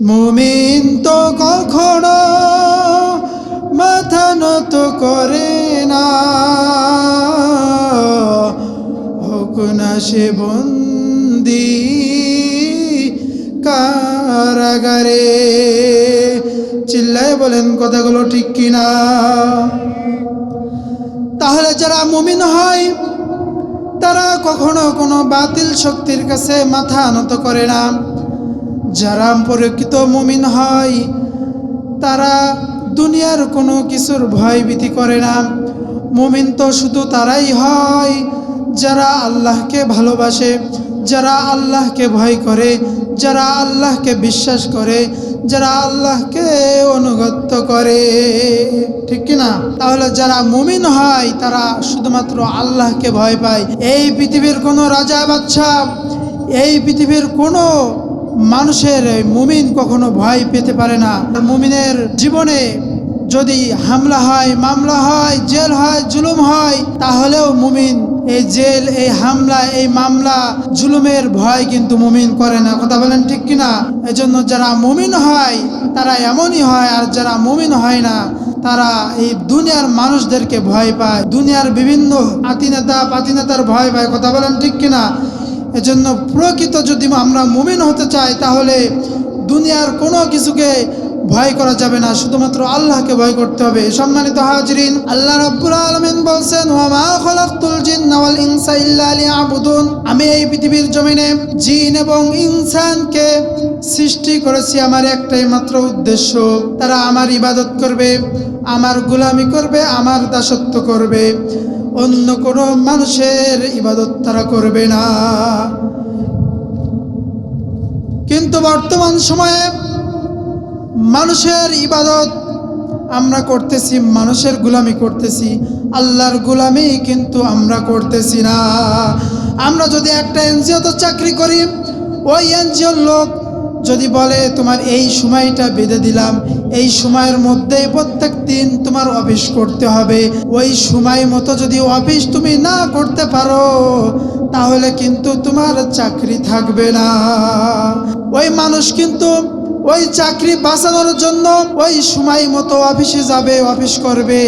মুমিন তো কখনো মাথা নত করে না, হোক না সে বন্দী কারাগারে। চিল্লায় বলেন কথাগুলো ঠিক কিনা? তাহলে যারা মুমিন হয় তারা কখনো কোনো বাতিল শক্তির কাছে মাথা নত করে না। যারা প্রকৃত মুমিন হয় তারা দুনিয়ার কোনো কিছুর ভয়ভীতি করে না। মুমিন তো শুধু তারাই হয় যারা আল্লাহকে ভালোবাসে, যারা আল্লাহকে ভয় করে, যারা আল্লাহকে বিশ্বাস করে, যারা আল্লাহকে অনুগত করে, ঠিক কিনা? তাহলে যারা মুমিন হয় তারা শুধুমাত্র আল্লাহকে ভয় পায়। এই পৃথিবীর কোনো রাজা বাদশা, এই পৃথিবীর কোনো মানুষের মুমিন কখনো ভয় পেতে পারে না। মুমিনের জীবনে যদি হামলা হয়, মামলা হয়, জেল হয়, জুলুম হয়, তাহলেও মুমিন এই জেল, এই হামলা, এই মামলা, জুলুমের ভয় কিন্তু মুমিন করে না। কথা বলেন ঠিক কিনা? এজন্য যারা মুমিন হয় তারা এমনই হয়, আর যারা মুমিন হয় না তারা এই দুনিয়ার মানুষদেরকে ভয় পায়, দুনিয়ার বিভিন্ন আতিনেতা পাতিনেতার ভয় পায়। কথা বলেন ঠিক কিনা? এজন্য প্রকৃত যদি আমরা মুমিন হতে চাই তাহলে দুনিয়ার কোনো কিছুকে ভয় করা যাবে না, শুধুমাত্র আল্লাহকে ভয় করতে হবে। সম্মানিত হাজিরিন, আল্লাহ রাব্বুল আলামিন বলছেন, ওয়া মা খালাকতুল জিন্না ওয়াল ইনসা ইল্লা লিয়াবুদুন, আমি এই পৃথিবীর জমিনে জিন এবং ইনসানকে সৃষ্টি করেছি আমার একটাই মাত্র উদ্দেশ্য, তারা আমার ইবাদত করবে, আমার গোলামি করবে, আমার দাসত্ব করবে, অন্য কোনো মানুষের ইবাদত তারা করবে না। কিন্তু বর্তমান সময়ে মানুষের ইবাদত আমরা করতেছি, মানুষের গোলামি করতেছি, আল্লাহর গোলামি কিন্তু আমরা করতেছি না। আমরা যদি একটা এনজিওতে চাকরি করি, ওই এনজিওর লোক যদি বলে তোমার এই সময়টা বেঁধে দিলাম, এই সময়ের মধ্যেই প্রত্যেক দিন তোমার অফিস করতে হবে, ওই সময় মতো যদি অফিস তুমি না করতে পারো তাহলে কিন্তু তোমার চাকরি থাকবে না। ওই মানুষ কিন্তু ওই চাকরি বাঁচানোর জন্য ওই সময় মতো অফিসে যাবে, অফিস করবে,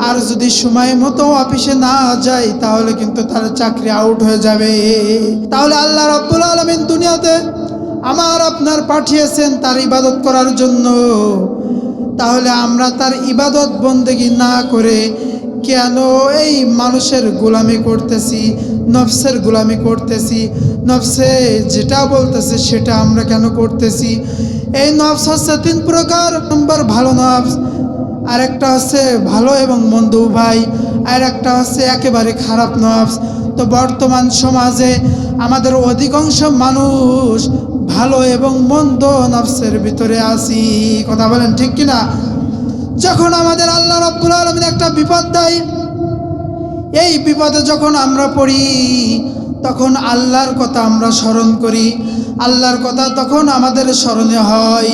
আর যদি সময় মতো অফিসে না যায় তাহলে কিন্তু তার চাকরি আউট হয়ে যাবে। তাহলে আল্লাহ রাব্বুল আলামিন দুনিয়াতে আমার আপনার পাঠিয়েছেন তার ইবাদত করার জন্য। তাহলে আমরা তার ইবাদত বন্দেগী না করে কেন এই মানুষের গোলামি করতেছি, নফসের গোলামি করতেছি? নফসে যেটা বলতেছে সেটা আমরা কেন করতেছি? এই নফস হচ্ছে তিন প্রকার। নম্বর ভালো নফস, আর একটা হচ্ছে ভালো এবং মন্দ উভয়, আর একটা হচ্ছে একেবারে খারাপ নফস। তো বর্তমান সমাজে আমাদের অধিকাংশ মানুষ ভালো এবং মন্দ নফসের ভিতরে আছি। কথা বলেন ঠিক কিনা? যখন আমাদের আল্লাহ রাব্বুল আলামিন একটা বিপদ দেয়, এই বিপদে যখন আমরা পড়ি তখন আল্লাহর কথা আমরা স্মরণ করি, আল্লাহর কথা তখন আমাদের স্মরণে হয়,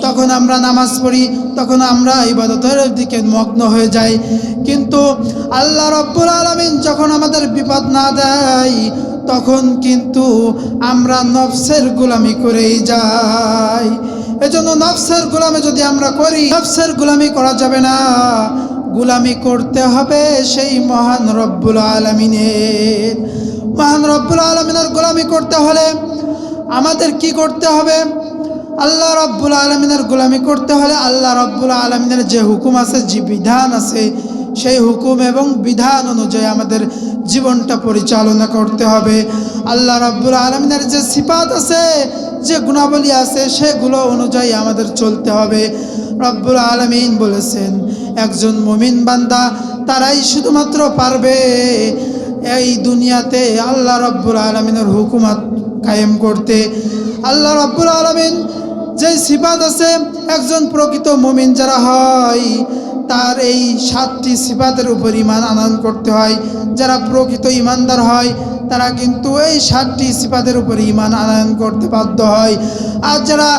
তখন আমরা নামাজ পড়ি, তখন আমরা ইবাদতের দিকে মগ্ন হয়ে যাই। কিন্তু আল্লাহ রাব্বুল আলামিন যখন আমাদের বিপদ না দেয় তখন কিন্তু আমরা নফসের গোলামি করেই যাই। এজন্য নফসের গোলামি যদি আমরা করি, নফসের গোলামি করা যাবে না, গোলামি করতে হবে সেই মহান রব্বুল আলামিনের। মহান রব্বুল আলামিনের গোলামি করতে হলে আমাদের কি করতে হবে? আল্লাহ রাব্বুল আলামিনের গোলামি করতে হলে আল্লাহ রাব্বুল আলামিনের যে হুকুম আছে, যে বিধান আছে, সেই হুকুম এবং বিধান অনুযায়ী আমাদের জীবনটা পরিচালনা করতে হবে। আল্লাহ রাব্বুল আলামিনের যে সিফাত আছে, যে গুণাবলী আছে, সেগুলো অনুযায়ী আমাদের চলতে হবে। রব্বুল আলামিন বলেছেন, একজন মুমিন বান্দা তারাই শুধুমাত্র পারবে এই দুনিয়াতে আল্লাহ রাব্বুল আলামিনের হুকুমত কায়েম করতে। আল্লাহ রাব্বুল আলামিন যে সিফাত আছে, একজন প্রকৃত মুমিন যারা হয় তার এই 7টি সিফাতের উপর ঈমান আনয়ন করতে হয়। যারা প্রকৃত ঈমানদার হয় তারা কিন্তু এই 7টি সিফাতের উপর ঈমান আনয়ন করতে বাধ্য হয়। আর যারা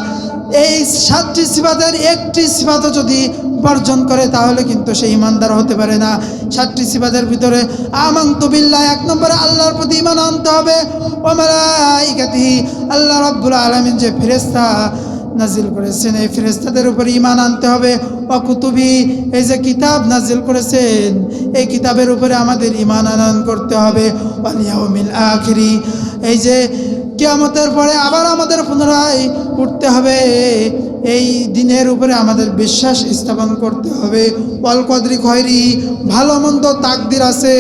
এই 7টি সিফাতের একটি সিফাতও যদি বর্জন করে তাহলে কিন্তু সে ঈমানদার হতে পারে না। 7টি সিফাতের ভিতরে আমানতু বিল্লাহ, 1 নম্বরে আল্লাহর প্রতি ঈমান আনতে হবে। ওয়া মালাইকাতিহি, আল্লাহ রাব্বুল আলামিন যে ফেরেশতা নাজিল করেছেন, এই ফেরেশতাদের উপর ঈমান আনতে হবে। কুতুবি, এই যে কিতাব নাজিল করেছেন, এই কিতাবের উপরে আমাদের ঈমান আনয়ন করতে হবে। ওয়াল ইয়াউমিল আখিরি, এই যে কিয়ামতের পরে আবার আমাদের পুনরায় উঠতে হবে, এই দিনের উপরে আমাদের বিশ্বাস স্থাপন করতে হবে। ওয়াল কদরি খয়রি, ভালো মন্দ তাকদির আছে,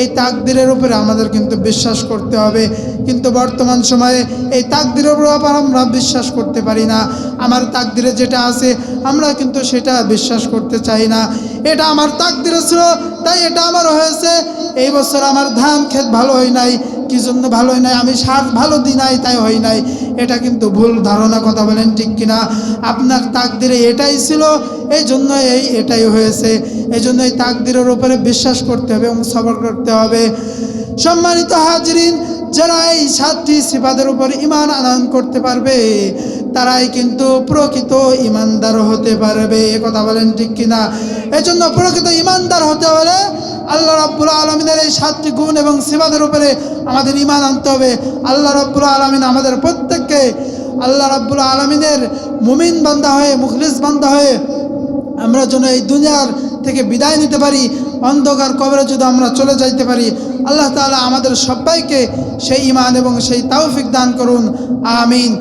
এই তাকদিরের উপরে আমাদের কিন্তু বিশ্বাস করতে হবে। কিন্তু বর্তমান সময়ে এই তাকদিরের উপর আমরা বিশ্বাস করতে পারি না। আমার তাকদিরে যেটা আছে আমরা কিন্তু সেটা বিশ্বাস করতে চাই না। এটা আমার তাকদিরে ছিল তাই এটা আমার হয়েছে, এই বছর আমার ধান ক্ষেত ভালো হয় নাই, কি জন্য ভালো হয় নাই, আমি সার ভালো দিই নাই তাই হয় নাই, এটা কিন্তু ভুল ধারণা, কথা বলেন ঠিক কিনা? আপনার তাকদিরে এটাই ছিল, এই জন্য এটাই হয়েছে। এই জন্য এই তাকদিরের উপরে বিশ্বাস করতে হবে এবং সবর করতে হবে। সম্মানিত হাজরিন, যারা এই 7টি সিফাতের উপর ঈমান আনয়ন করতে পারবে তারাই কিন্তু প্রকৃত ঈমানদার হতে পারবে, কথা বলেন ঠিক কিনা? এজন্য প্রকৃত ঈমানদার হতে হলে আল্লাহ রাব্বুল আলামিনের এই 7টি গুণ এবং সিফাতের উপরে আমাদের ঈমান আনতে হবে। আল্লাহ রাব্বুল আলামিন আমাদের প্রত্যেককে আল্লাহ রাব্বুল আলামিনের মুমিন বান্দা হয়ে, মুখলিস বান্দা হয়ে আমরা যেন এই দুনিয়ার থেকে বিদায় নিতে পারি, অন্ধকার কবরে যদি আমরা চলে যাইতে পারি। আল্লাহ তাআলা আমাদের সবাইকে সেই ঈমান এবং সেই তৌফিক দান করুন, আমিন।